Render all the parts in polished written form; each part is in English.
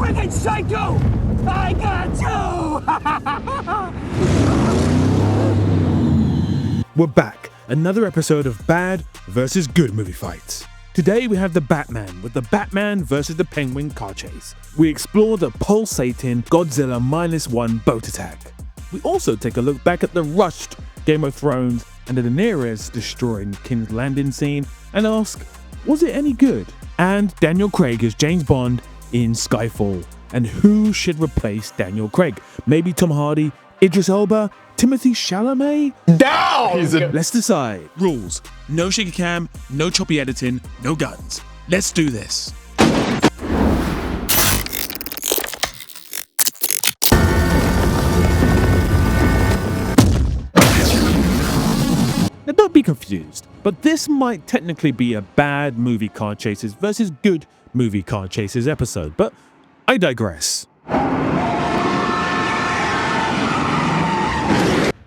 friggin' psycho! I got you! We're back. Another episode of Bad versus Good movie fights. Today we have the Batman with the Batman versus the Penguin car chase. We explore the pulsating Godzilla -1 boat attack. We also take a look back at the rushed Game of Thrones and the Daenerys destroying King's Landing scene and ask, was it any good? And Daniel Craig is James Bond in Skyfall. And who should replace Daniel Craig? Maybe Tom Hardy, Idris Elba, Timothy Chalamet? Down! Let's decide. Rules: no shaky cam, no choppy editing, no guns. Let's do this. Now don't be confused, but this might technically be a bad movie car chases versus good movie car chases episode, but I digress.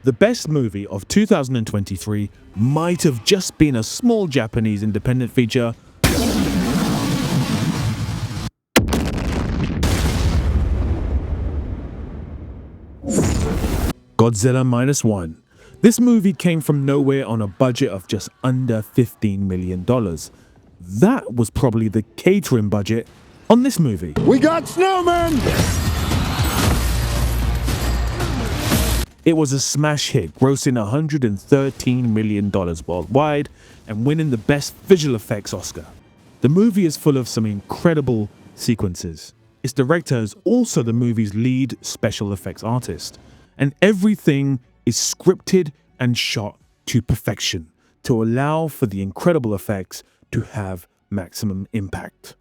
The best movie of 2023 might have just been a small Japanese independent feature. Godzilla -1. This movie came from nowhere on a budget of just under $15 million. That was probably the catering budget on this movie. We got snowmen! It was a smash hit, grossing $113 million worldwide and winning the Best Visual Effects Oscar. The movie is full of some incredible sequences. Its director is also the movie's lead special effects artist, and everything is scripted and shot to perfection to allow for the incredible effects to have maximum impact.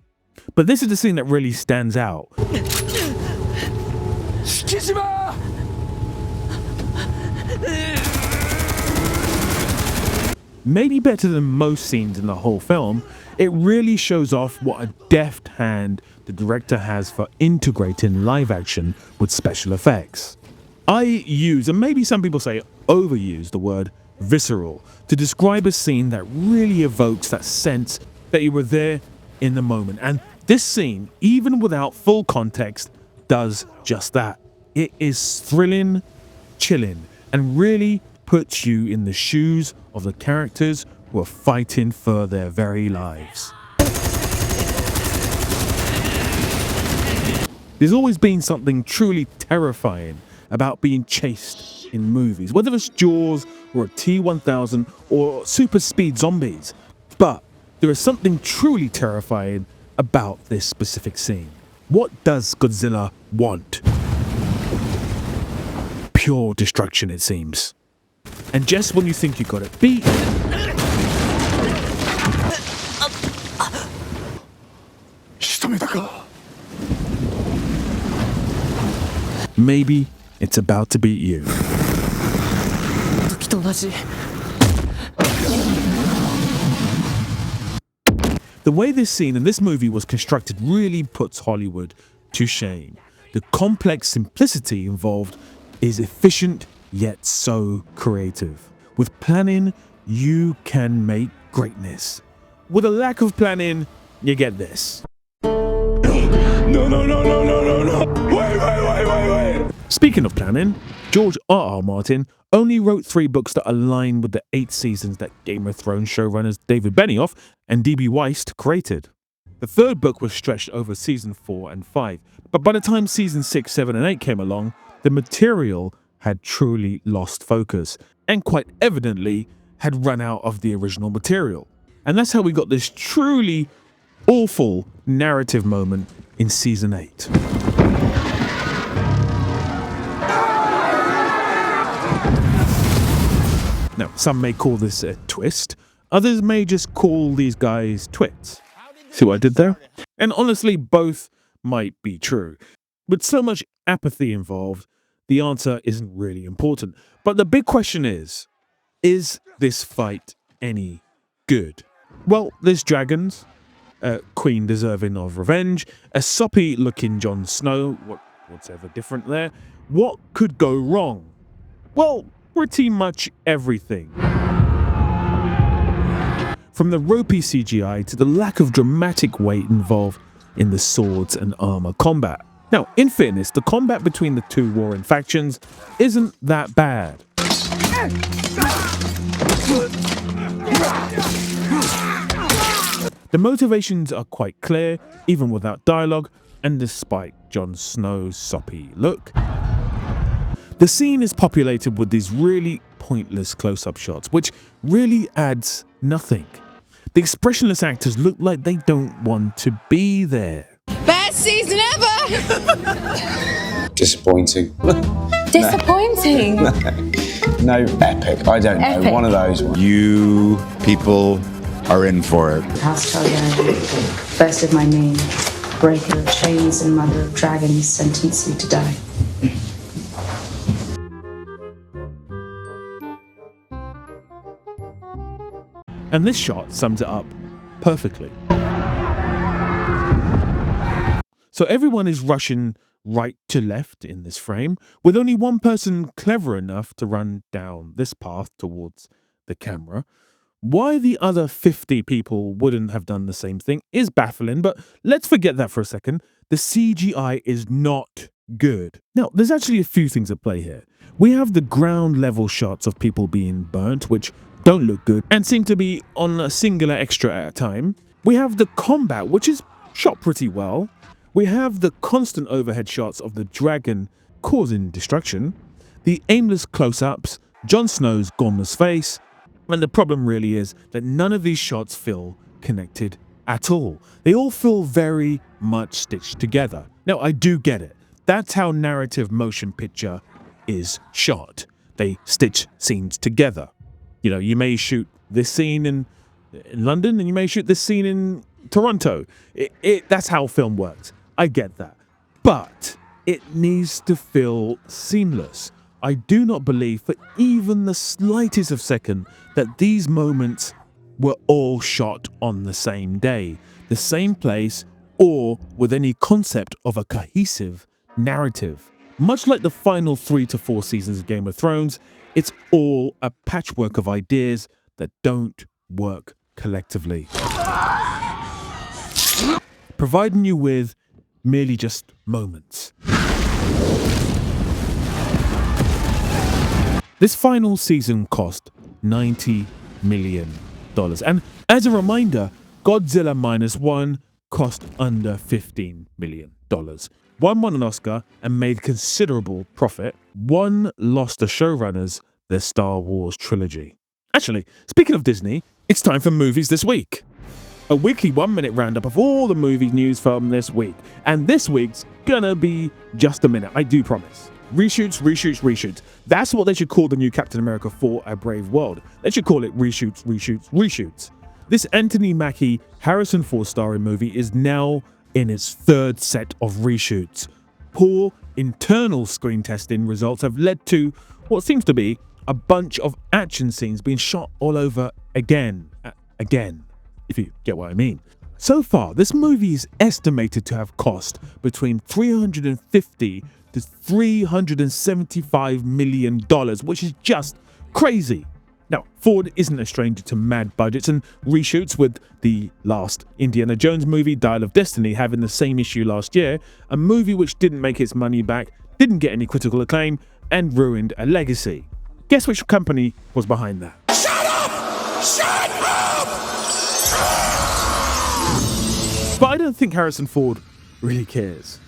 But this is the scene that really stands out. Maybe better than most scenes in the whole film, it really shows off what a deft hand the director has for integrating live action with special effects. I use, and maybe some people say overuse, the word visceral to describe a scene that really evokes that sense that you were there in the moment. And this scene, even without full context, does just that. It is thrilling, chilling, and really puts you in the shoes of the characters who are fighting for their very lives. There's always been something truly terrifying about being chased in movies, whether it's Jaws or a T-1000 or super speed zombies. But there is something truly terrifying about this specific scene. What does Godzilla want? Pure destruction, it seems. And just when you think you got it beat, maybe it's about to beat you. The way this scene in this movie was constructed really puts Hollywood to shame. The complex simplicity involved is efficient yet so creative. With planning, you can make greatness. With a lack of planning, you get this. No. Wait. Speaking of planning, George R.R. Martin only wrote 3 books that align with the 8 seasons that Game of Thrones showrunners David Benioff and D.B. Weiss created. The 3rd book was stretched over season 4 and 5, but by the time season 6, 7 and 8 came along, the material had truly lost focus and quite evidently had run out of the original material. And that's how we got this truly awful narrative moment in season 8. Now, some may call this a twist, others may just call these guys twits. See what I did there? And honestly, both might be true. With so much apathy involved, the answer isn't really important. But the big question is this fight any good? Well, there's dragons, a queen deserving of revenge, a soppy-looking Jon Snow, what's ever different there? What could go wrong? Well, pretty much everything. From the ropey CGI to the lack of dramatic weight involved in the swords and armor combat. Now, in fairness, the combat between the two warring factions isn't that bad. The motivations are quite clear, even without dialogue, and despite Jon Snow's soppy look. The scene is populated with these really pointless close-up shots, which really adds nothing. The expressionless actors look like they don't want to be there. Best season ever! Disappointing. Disappointing. No, epic. I don't know. Epic. One of those ones. You people are in for it. House Targaryen, first of my name, breaker of chains and mother of dragons, sentence you to die. And this shot sums it up perfectly. So everyone is rushing right to left in this frame, with only one person clever enough to run down this path towards the camera. Why the other 50 people wouldn't have done the same thing is baffling, but let's forget that for a second. The CGI is not good. Now, there's actually a few things at play here. We have the ground level shots of people being burnt, which don't look good and seem to be on a singular extra at a time. We have the combat, which is shot pretty well. We have the constant overhead shots of the dragon causing destruction, the aimless close-ups, Jon Snow's gormless face, and the problem really is that none of these shots feel connected at all. They all feel very much stitched together. Now, I do get it. That's how narrative motion picture is shot. They stitch scenes together. You know, you may shoot this scene in London and you may shoot this scene in Toronto. That's how film works. I get that. But it needs to feel seamless. I do not believe for even the slightest of second that these moments were all shot on the same day, the same place, or with any concept of a cohesive narrative. Much like the final 3 to 4 seasons of Game of Thrones, it's all a patchwork of ideas that don't work collectively, providing you with merely just moments. This final season cost $90 million. And as a reminder, Godzilla -1 cost under $15 million. One won an Oscar and made considerable profit. One lost the showrunners their Star Wars trilogy. Actually, speaking of Disney, it's time for movies this week. A weekly 1-minute roundup of all the movie news from this week. And this week's gonna be just a minute, I do promise. Reshoots, reshoots, reshoots. That's what they should call the new Captain America 4: A Brave World. They should call it reshoots, reshoots, reshoots. This Anthony Mackie, Harrison Ford starring movie is now in its 3rd set of reshoots. Poor internal screen testing results have led to what seems to be a bunch of action scenes being shot all over again, if you get what I mean. So far, this movie is estimated to have cost between $350 to $375 million, which is just crazy. Now, Ford isn't a stranger to mad budgets and reshoots, with the last Indiana Jones movie, Dial of Destiny, having the same issue last year, a movie which didn't make its money back, didn't get any critical acclaim, and ruined a legacy. Guess which company was behind that? Shut up! Shut up! But I don't think Harrison Ford really cares.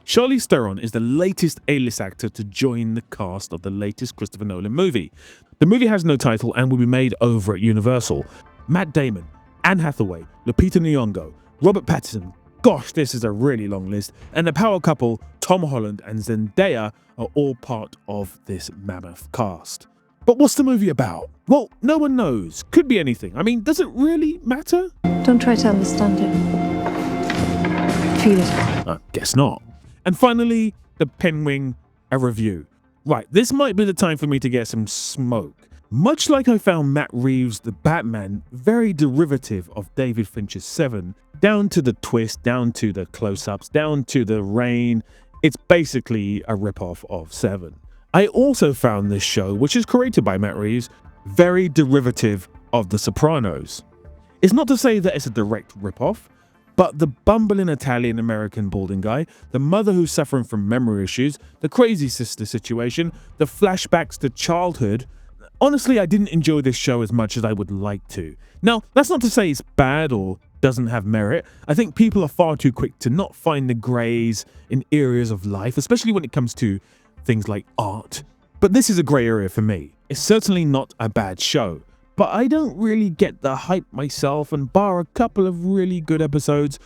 Charlize Theron is the latest A-list actor to join the cast of the latest Christopher Nolan movie. The movie has no title and will be made over at Universal. Matt Damon, Anne Hathaway, Lupita Nyong'o, Robert Pattinson, gosh, this is a really long list, and the power couple Tom Holland and Zendaya are all part of this mammoth cast. But what's the movie about? Well, no one knows. Could be anything. I mean, does it really matter? Don't try to understand it. Feel it. I guess not. And finally, the Penguin, a review. Right, this might be the time for me to get some smoke. Much like I found Matt Reeves' The Batman very derivative of David Fincher's Seven, down to the twist, down to the close-ups, down to the rain, it's basically a ripoff of Seven. I also found this show, which is created by Matt Reeves, very derivative of The Sopranos. It's not to say that it's a direct ripoff, But the bumbling Italian-American balding guy, the mother who's suffering from memory issues, the crazy sister situation, the flashbacks to childhood. Honestly, I didn't enjoy this show as much as I would like to. Now, that's not to say it's bad or doesn't have merit. I think people are far too quick to not find the greys in areas of life, especially when it comes to things like art. But this is a grey area for me. It's certainly not a bad show, but I don't really get the hype myself, and bar a couple of really good episodes,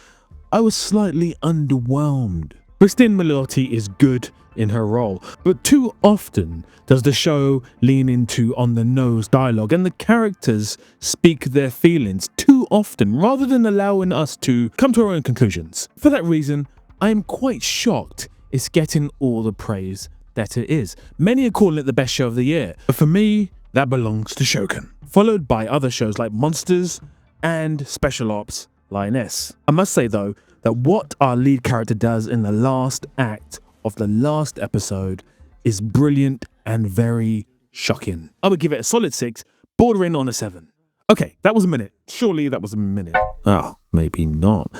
I was slightly underwhelmed. Christine Milioti is good in her role, but too often does the show lean into on-the-nose dialogue, and the characters speak their feelings too often rather than allowing us to come to our own conclusions. For that reason, I am quite shocked it's getting all the praise that it is. Many are calling it the best show of the year, but for me, that belongs to Shogun, followed by other shows like Monsters and Special Ops Lioness. I must say though, that what our lead character does in the last act of the last episode is brilliant and very shocking. I would give it a solid 6, bordering on a 7. Okay, that was a minute. Surely that was a minute. Oh, maybe not.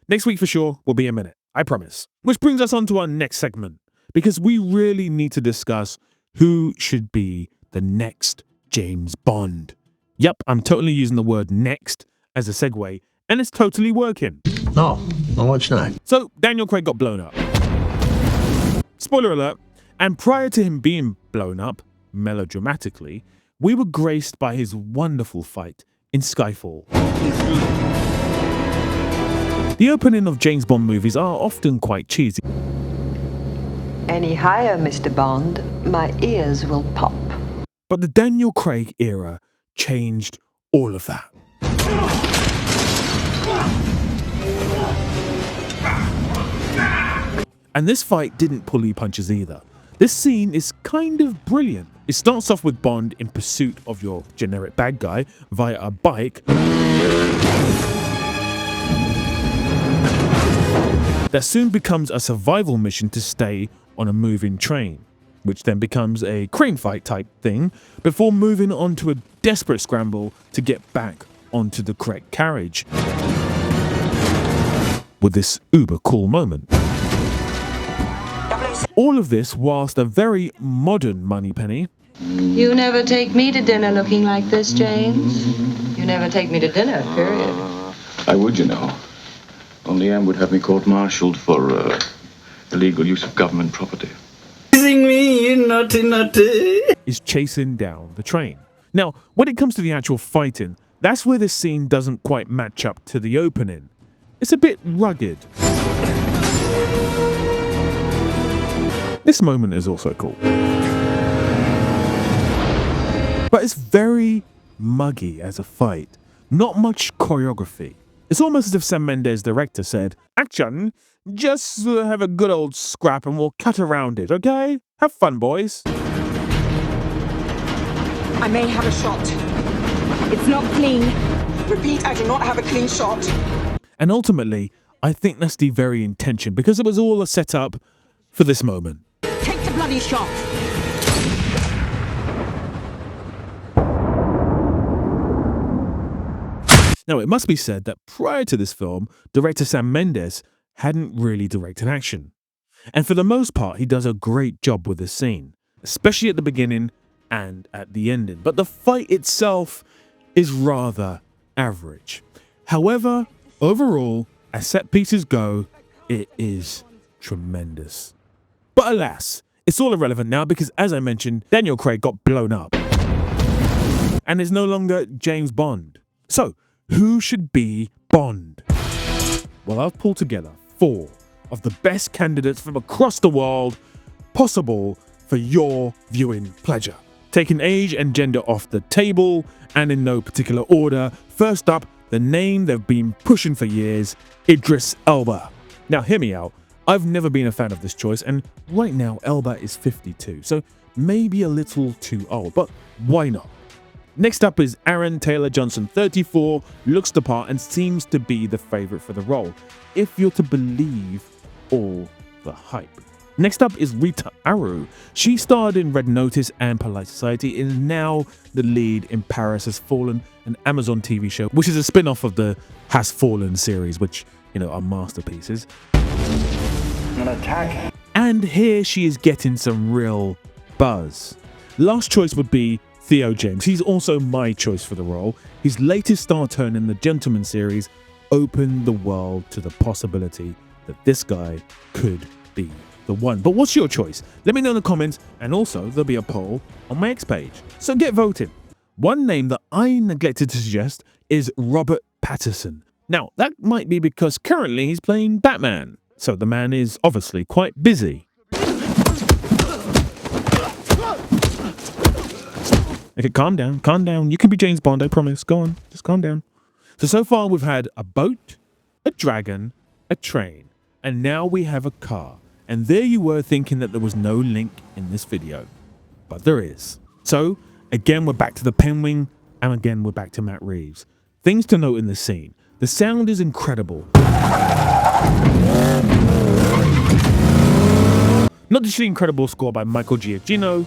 Next week for sure will be a minute, I promise. Which brings us on to our next segment, because we really need to discuss who should be the next James Bond. Yep, I'm totally using the word next as a segue, and it's totally working. No, it's not. So, Daniel Craig got blown up. Spoiler alert, and prior to him being blown up, melodramatically, we were graced by his wonderful fight in Skyfall. The opening of James Bond movies are often quite cheesy. Any higher, Mr. Bond, my ears will pop. But the Daniel Craig era changed all of that. And this fight didn't pull any punches either. This scene is kind of brilliant. It starts off with Bond in pursuit of your generic bad guy via a bike that soon becomes a survival mission to stay on a moving train, which then becomes a crane fight type thing before moving on to a desperate scramble to get back onto the correct carriage. With this uber cool moment. All of this whilst a very modern Moneypenny You never take me to dinner looking like this, James. You never take me to dinner, period. I would, you know. Only Anne would have me court-martialed for illegal use of government property. Me, naughty, naughty. is chasing down the train. Now, when it comes to the actual fighting, that's where this scene doesn't quite match up to the opening. It's a bit rugged. This moment is also cool. But it's very muggy as a fight. Not much choreography. It's almost as if Sam Mendes, director, said, "Action, just have a good old scrap and we'll cut around it, okay? Have fun, boys." I may have a shot. It's not clean. Repeat, I do not have a clean shot. And ultimately, I think that's the very intention, because it was all a setup for this moment. Take the bloody shot. Now, it must be said that prior to this film, director Sam Mendes hadn't really directed action. And for the most part, he does a great job with this scene, especially at the beginning and at the ending. But the fight itself is rather average. However, overall, as set pieces go, it is tremendous. But alas, it's all irrelevant now because, as I mentioned, Daniel Craig got blown up and is no longer James Bond. So, who should be Bond? Well, I've pulled together 4 of the best candidates from across the world possible for your viewing pleasure. Taking age and gender off the table and in no particular order, first up, the name they've been pushing for years, Idris Elba. Now hear me out, I've never been a fan of this choice, and right now Elba is 52, so maybe a little too old, but why not? Next up is Aaron Taylor Johnson, 34, looks the part and seems to be the favourite for the role, if you're to believe all the hype. Next up is Rita Aru. She starred in Red Notice and Polite Society and is now the lead in Paris Has Fallen, an Amazon TV show, which is a spin-off of the Has Fallen series, which are masterpieces. An attack. And here she is getting some real buzz. Last choice would be Theo James. He's also my choice for the role. His latest star turn in the Gentleman series opened the world to the possibility that this guy could be the one. But what's your choice? Let me know in the comments, and also there'll be a poll on my X page. So get voting. One name that I neglected to suggest is Robert Pattinson. Now, that might be because currently he's playing Batman, so the man is obviously quite busy. Okay, calm down, calm down. You can be James Bond, I promise. Go on, just calm down. So far we've had a boat, a dragon, a train, and now we have a car. And there you were thinking that there was no link in this video, but there is. So again, we're back to the Penguin, and again, we're back to Matt Reeves. Things to note in this scene. The sound is incredible. Not just the incredible score by Michael Giacchino,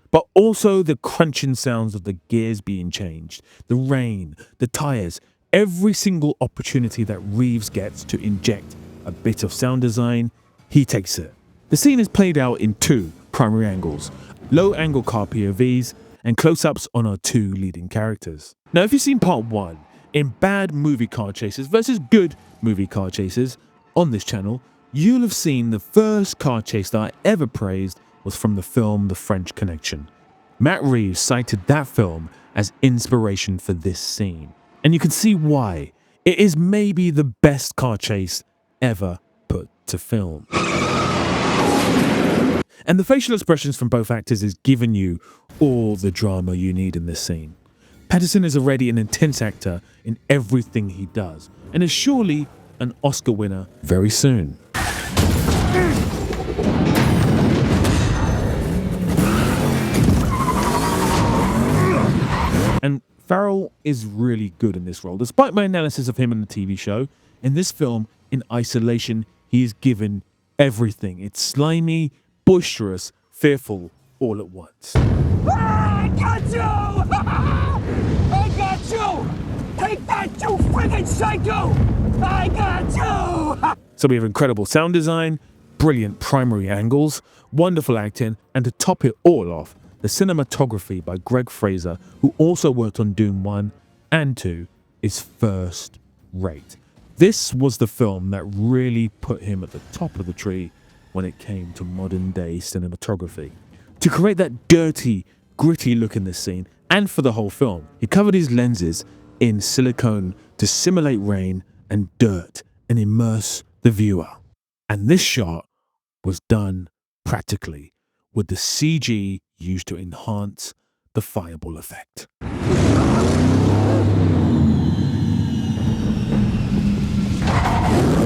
but also the crunching sounds of the gears being changed, the rain, the tires, every single opportunity that Reeves gets to inject a bit of sound design, he takes it. The scene is played out in two primary angles, low angle car POVs and close-ups on our two leading characters. Now, if you've seen part 1, in bad movie car chases versus good movie car chases on this channel, you'll have seen the first car chase that I ever praised was from the film The French Connection. Matt Reeves cited that film as inspiration for this scene, and you can see why. It is maybe the best car chase ever put to film. And the facial expressions from both actors is giving you all the drama you need in this scene. Pattinson is already an intense actor in everything he does, and is surely an Oscar winner very soon. And Farrell is really good in this role. Despite my analysis of him in the TV show, in this film, in isolation, he is given everything. It's slimy, boisterous, fearful, all at once. I got you! I got you! Take that, you friggin' psycho! I got you! So we have incredible sound design, brilliant primary angles, wonderful acting, and to top it all off, the cinematography by Greg Fraser, who also worked on Doom 1 and 2, is first rate. This was the film that really put him at the top of the tree when it came to modern day cinematography. To create that dirty, gritty look in this scene, and for the whole film, he covered his lenses in silicone to simulate rain and dirt and immerse the viewer. And this shot was done practically with the CG used to enhance the fireball effect.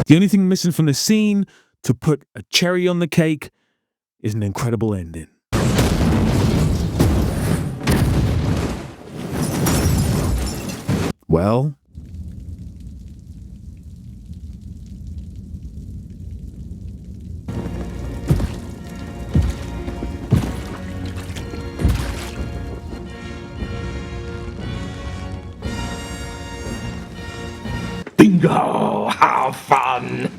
The only thing missing from the scene to put a cherry on the cake is an incredible ending. Well, Bingo! How fun!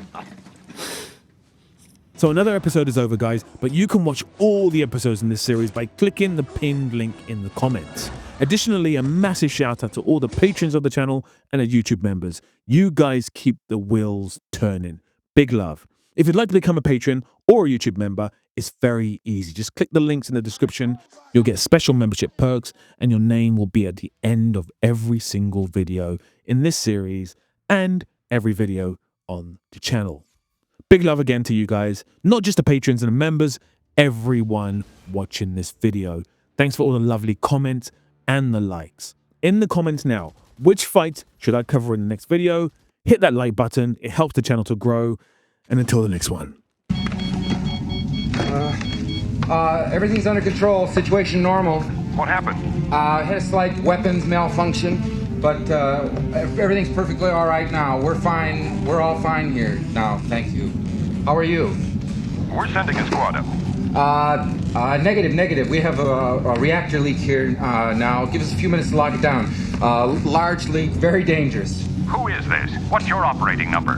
so another episode is over, guys, but you can watch all the episodes in this series by clicking the pinned link in the comments. Additionally, a massive shout out to all the patrons of the channel and the YouTube members. You guys keep the wheels turning. Big love. If you'd like to become a patron or a YouTube member, it's very easy. Just click the links in the description. You'll get special membership perks, and your name will be at the end of every single video in this series and every video on the channel. Big love again to you guys, not just the patrons and the members, everyone watching this video. Thanks for all the lovely comments and the likes. In the comments now, which fight should I cover in the next video? Hit that like button, it helps the channel to grow. And until the next one. Everything's under control, situation normal. What happened? Had a slight weapons malfunction, but everything's perfectly all right now. We're fine, we're all fine here now, thank you. How are you? We're sending a squad up. Negative. We have a reactor leak here now. Give us a few minutes to lock it down. Large leak, very dangerous. Who is this? What's your operating number?